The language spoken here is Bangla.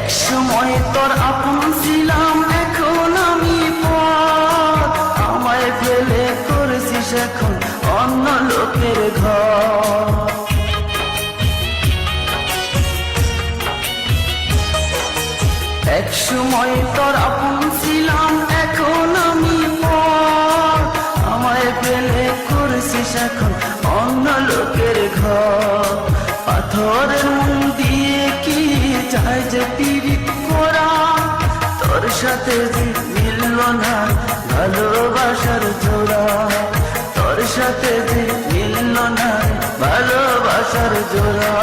সময় তোর আপন ছিলাম, এখন আমি পর। আমায় ফেলে করেছিস এখন অন্য লোকের ঘর। এক সময় তোর আপন ছিলাম, এখন আমি পর। আমায় ফেলে করেছিস এখন অন্য লোকের ঘর। পাথরের মন দিয়ে কি চাই যে পীড়িত করা, তোর সাথে যে মিলল না ভালোবাসার জোড়া। তোর সাথে যে মিলল না ভালোবাসার জোড়া।